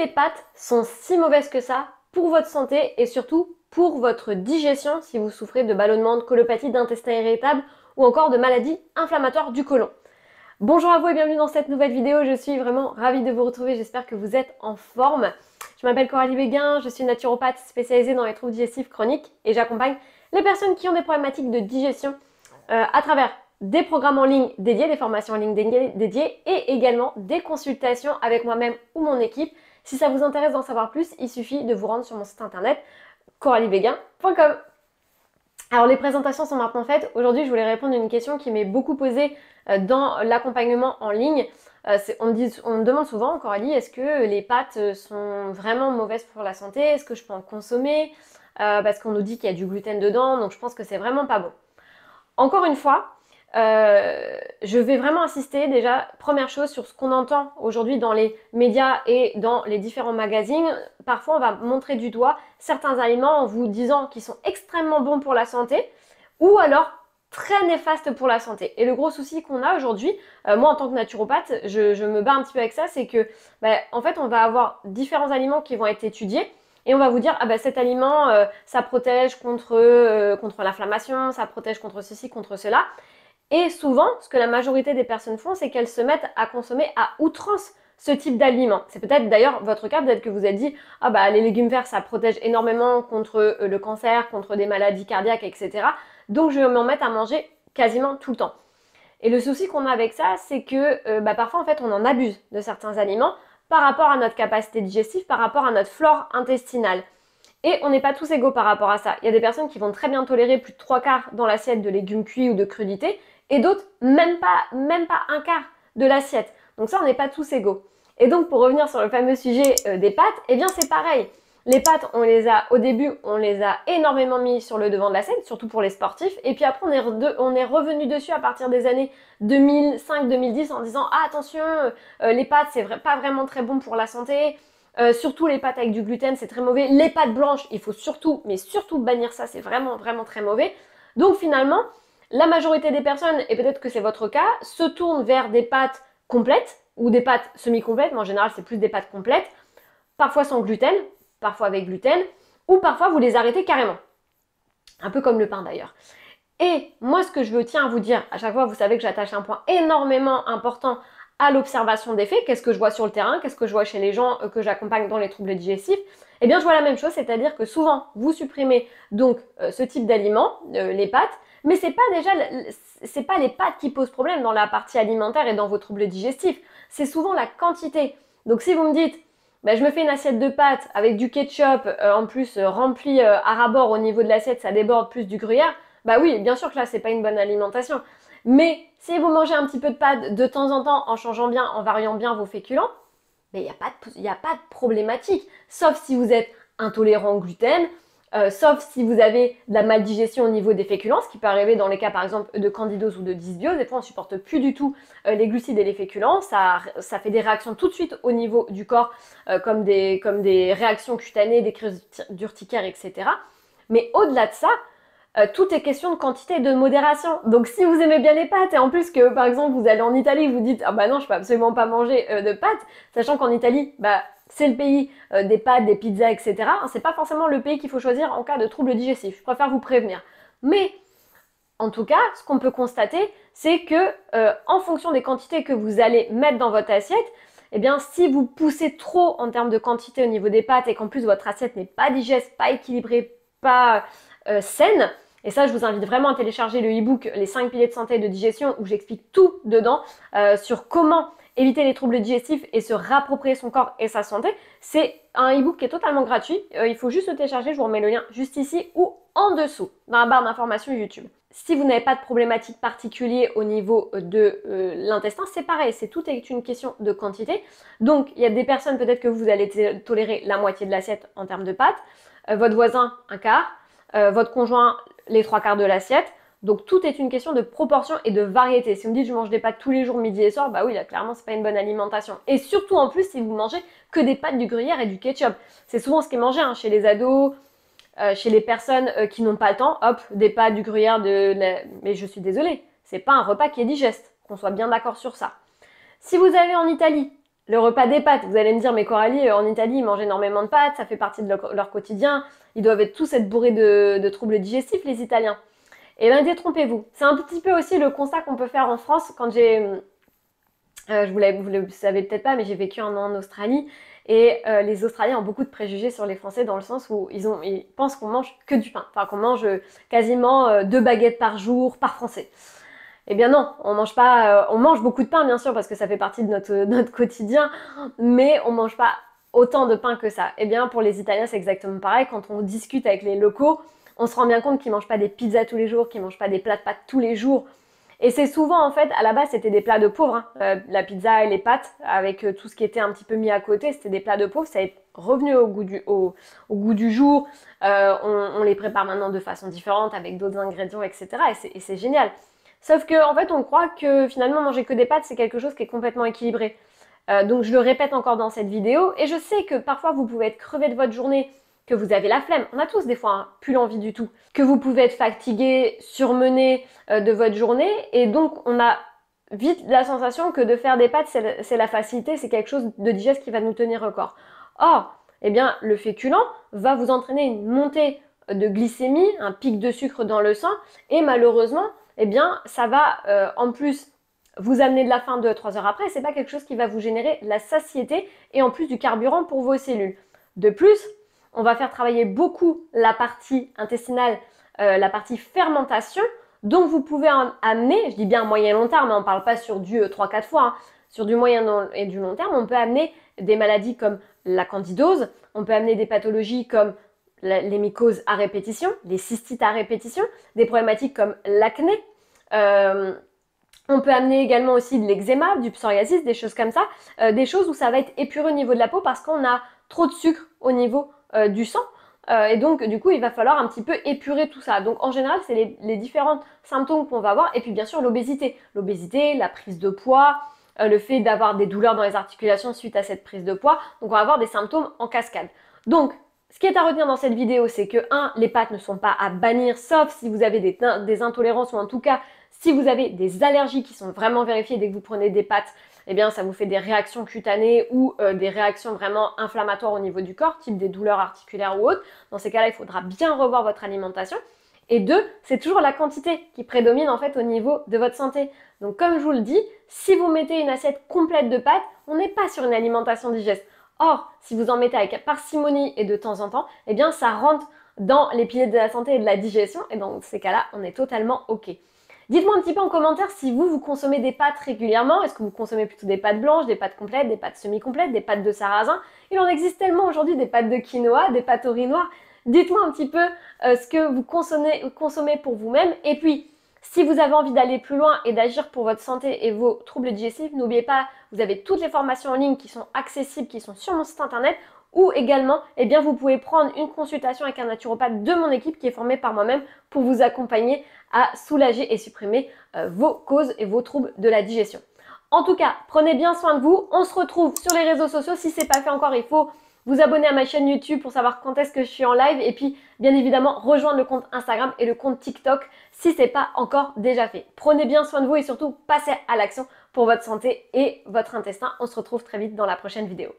les pâtes sont si mauvaises que ça pour votre santé et surtout pour votre digestion si vous souffrez de ballonnement, de colopathie, d'intestin irritable ou encore de maladies inflammatoires du côlon. Bonjour à vous et bienvenue dans cette nouvelle vidéo, je suis vraiment ravie de vous retrouver, j'espère que vous êtes en forme. Je m'appelle Coralie Béguin, je suis naturopathe spécialisée dans les troubles digestifs chroniques et j'accompagne les personnes qui ont des problématiques de digestion à travers des programmes en ligne dédiés, des formations en ligne dédiées et également des consultations avec moi-même ou mon équipe. Si ça vous intéresse d'en savoir plus, il suffit de vous rendre sur mon site internet coraliebéguin.com. Alors les présentations sont maintenant faites. Aujourd'hui, je voulais répondre à une question qui m'est beaucoup posée dans l'accompagnement en ligne. On me demande souvent, Coralie, est-ce que les pâtes sont vraiment mauvaises pour la santé? Est-ce que je peux en consommer? Parce qu'on nous dit qu'il y a du gluten dedans, donc je pense que c'est vraiment pas bon. Encore une fois, je vais vraiment insister déjà, première chose, sur ce qu'on entend aujourd'hui dans les médias et dans les différents magazines. Parfois, on va montrer du doigt certains aliments en vous disant qu'ils sont extrêmement bons pour la santé ou alors très néfastes pour la santé. Et le gros souci qu'on a aujourd'hui, moi en tant que naturopathe, je me bats un petit peu avec ça, c'est que en fait, on va avoir différents aliments qui vont être étudiés. Et on va vous dire, ah cet aliment, ça protège contre l'inflammation, ça protège contre ceci, contre cela. Et souvent, ce que la majorité des personnes font, c'est qu'elles se mettent à consommer à outrance ce type d'aliment. C'est peut-être d'ailleurs votre cas, peut-être que vous avez dit, les légumes verts, ça protège énormément contre le cancer, contre des maladies cardiaques, etc. Donc je vais m'en mettre à manger quasiment tout le temps. Et le souci qu'on a avec ça, c'est que parfois, en fait, on en abuse de certains aliments par rapport à notre capacité digestive, par rapport à notre flore intestinale. Et on n'est pas tous égaux par rapport à ça. Il y a des personnes qui vont très bien tolérer plus de 3/4 dans l'assiette de légumes cuits ou de crudités, et d'autres même pas 1/4 de l'assiette. Donc ça, on n'est pas tous égaux. Et donc pour revenir sur le fameux sujet des pâtes, eh bien c'est pareil. Les pâtes, au début, on les a énormément mis sur le devant de la scène, surtout pour les sportifs. Et puis après, on est revenu dessus à partir des années 2005-2010 en disant « Ah, attention, les pâtes, c'est pas vraiment très bon pour la santé. Surtout les pâtes avec du gluten, c'est très mauvais. Les pâtes blanches, il faut surtout, mais surtout bannir ça, c'est vraiment, vraiment très mauvais. » Donc finalement, la majorité des personnes, et peut-être que c'est votre cas, se tournent vers des pâtes complètes ou des pâtes semi-complètes, mais en général, c'est plus des pâtes complètes, parfois sans gluten, parfois avec gluten, ou parfois vous les arrêtez carrément. Un peu comme le pain d'ailleurs. Et moi, ce que je tiens à vous dire, à chaque fois, vous savez que j'attache un point énormément important à l'observation des faits. Qu'est-ce que je vois sur le terrain? Qu'est-ce que je vois chez les gens que j'accompagne dans les troubles digestifs? Eh bien, je vois la même chose, c'est-à-dire que souvent, vous supprimez donc ce type d'aliments, les pâtes, mais c'est pas les pâtes qui posent problème dans la partie alimentaire et dans vos troubles digestifs. C'est souvent la quantité. Donc, si vous me dites, je me fais une assiette de pâtes avec du ketchup, en plus rempli à ras-bord au niveau de l'assiette, ça déborde plus du gruyère, oui, bien sûr que là, c'est pas une bonne alimentation. Mais si vous mangez un petit peu de pâtes de temps en temps, en changeant bien, en variant bien vos féculents, il n'y a pas de problématique. Sauf si vous êtes intolérant au gluten, sauf si vous avez de la maldigestion au niveau des féculents, ce qui peut arriver dans les cas par exemple de candidose ou de dysbiose. Des fois on ne supporte plus du tout les glucides et les féculents, ça fait des réactions tout de suite au niveau du corps, comme des réactions cutanées, des crises d'urticaire, etc. Mais au-delà de ça, tout est question de quantité et de modération. Donc si vous aimez bien les pâtes et en plus que par exemple vous allez en Italie et vous dites non, je peux absolument pas manger de pâtes, sachant qu'en Italie c'est le pays des pâtes, des pizzas, etc. C'est pas forcément le pays qu'il faut choisir en cas de troubles digestifs. Je préfère vous prévenir. Mais en tout cas, ce qu'on peut constater, c'est que en fonction des quantités que vous allez mettre dans votre assiette, eh bien si vous poussez trop en termes de quantité au niveau des pâtes et qu'en plus votre assiette n'est pas digeste, pas équilibrée, pas saine, et ça je vous invite vraiment à télécharger le e-book Les 5 piliers de santé et de digestion où j'explique tout dedans sur comment éviter les troubles digestifs et se réapproprier son corps et sa santé. C'est un e-book qui est totalement gratuit, il faut juste le télécharger, je vous remets le lien juste ici ou en dessous dans la barre d'informations YouTube. Si vous n'avez pas de problématique particulière au niveau de l'intestin, c'est pareil, tout est une question de quantité. Donc il y a des personnes peut-être que vous allez tolérer la moitié de l'assiette en termes de pâtes, votre voisin un quart, votre conjoint les 3/4 de l'assiette. Donc tout est une question de proportion et de variété. Si vous me dites je mange des pâtes tous les jours midi et soir, oui là clairement c'est pas une bonne alimentation. Et surtout en plus si vous mangez que des pâtes, du gruyère et du ketchup. C'est souvent ce qui est mangé chez les ados, chez les personnes qui n'ont pas le temps, hop, des pâtes, du gruyère, mais je suis désolée, c'est pas un repas qui est digeste, qu'on soit bien d'accord sur ça. Si vous allez en Italie, Le repas des pâtes, vous allez me dire, mais Coralie, en Italie, ils mangent énormément de pâtes, ça fait partie de leur quotidien, ils doivent être tous être bourrés de troubles digestifs, les Italiens. Eh bien, détrompez-vous. C'est un petit peu aussi le constat qu'on peut faire en France quand vous le savez peut-être pas, mais j'ai vécu un an en Australie. Et les Australiens ont beaucoup de préjugés sur les Français dans le sens où ils pensent qu'on mange que du pain. Enfin, qu'on mange quasiment 2 baguettes par jour par Français. Eh bien non, on mange pas. On mange beaucoup de pain, bien sûr, parce que ça fait partie de notre quotidien. Mais on mange pas autant de pain que ça. Eh bien, pour les Italiens, c'est exactement pareil. Quand on discute avec les locaux, on se rend bien compte qu'ils mangent pas des pizzas tous les jours, qu'ils mangent pas des plats de pâtes tous les jours. Et c'est souvent, en fait, à la base, c'était des plats de pauvres. Hein. La pizza et les pâtes, avec tout ce qui était un petit peu mis à côté, c'était des plats de pauvres. Ça est revenu au goût du jour. On les prépare maintenant de façon différente, avec d'autres ingrédients, etc. Et c'est génial. Sauf que, en fait, on croit que finalement, manger que des pâtes, c'est quelque chose qui est complètement équilibré. Donc, je le répète encore dans cette vidéo. Et je sais que parfois, vous pouvez être crevé de votre journée, que vous avez la flemme, on a tous des fois hein, plus l'envie du tout, que vous pouvez être fatigué, surmené de votre journée, et donc on a vite la sensation que de faire des pâtes, c'est la facilité, c'est quelque chose de digeste qui va nous tenir au corps. Or, eh bien, le féculent va vous entraîner une montée de glycémie, un pic de sucre dans le sang, et malheureusement, eh bien, ça va en plus vous amener de la faim 2 à 3 heures après, c'est pas quelque chose qui va vous générer la satiété et en plus du carburant pour vos cellules. De plus, on va faire travailler beaucoup la partie intestinale, la partie fermentation, donc vous pouvez amener, je dis bien moyen long terme, mais on ne parle pas sur du 3-4 fois, hein, sur du moyen et du long terme, on peut amener des maladies comme la candidose, on peut amener des pathologies comme les mycoses à répétition, les cystites à répétition, des problématiques comme l'acné. On peut amener également aussi de l'eczéma, du psoriasis, des choses comme ça, des choses où ça va être épuré au niveau de la peau parce qu'on a trop de sucre au niveau du sang. Et donc, du coup, il va falloir un petit peu épurer tout ça. Donc, en général, c'est les différents symptômes qu'on va avoir. Et puis, bien sûr, l'obésité. L'obésité, la prise de poids, le fait d'avoir des douleurs dans les articulations suite à cette prise de poids. Donc, on va avoir des symptômes en cascade. Donc, ce qui est à retenir dans cette vidéo, c'est que 1. Les pâtes ne sont pas à bannir, sauf si vous avez des intolérances ou en tout cas, si vous avez des allergies qui sont vraiment vérifiées dès que vous prenez des pâtes, eh bien ça vous fait des réactions cutanées ou des réactions vraiment inflammatoires au niveau du corps, type des douleurs articulaires ou autres. Dans ces cas-là, il faudra bien revoir votre alimentation. Et 2, c'est toujours la quantité qui prédomine en fait au niveau de votre santé. Donc comme je vous le dis, si vous mettez une assiette complète de pâtes, on n'est pas sur une alimentation digeste. Or, si vous en mettez avec parcimonie et de temps en temps, eh bien ça rentre dans les piliers de la santé et de la digestion. Et dans ces cas-là, on est totalement OK. Dites-moi un petit peu en commentaire si vous consommez des pâtes régulièrement. Est-ce que vous consommez plutôt des pâtes blanches, des pâtes complètes, des pâtes semi-complètes, des pâtes de sarrasin? Il en existe tellement aujourd'hui, des pâtes de quinoa, des pâtes au riz noir. Dites-moi un petit peu ce que vous consommez pour vous-même. Et puis, si vous avez envie d'aller plus loin et d'agir pour votre santé et vos troubles digestifs, n'oubliez pas, vous avez toutes les formations en ligne qui sont accessibles, qui sont sur mon site internet. Ou également, eh bien, vous pouvez prendre une consultation avec un naturopathe de mon équipe qui est formé par moi-même pour vous accompagner à soulager et supprimer vos causes et vos troubles de la digestion. En tout cas, prenez bien soin de vous. On se retrouve sur les réseaux sociaux. Si ce n'est pas fait encore, il faut vous abonner à ma chaîne YouTube pour savoir quand est-ce que je suis en live. Et puis, bien évidemment, rejoindre le compte Instagram et le compte TikTok si ce n'est pas encore déjà fait. Prenez bien soin de vous et surtout, passez à l'action pour votre santé et votre intestin. On se retrouve très vite dans la prochaine vidéo.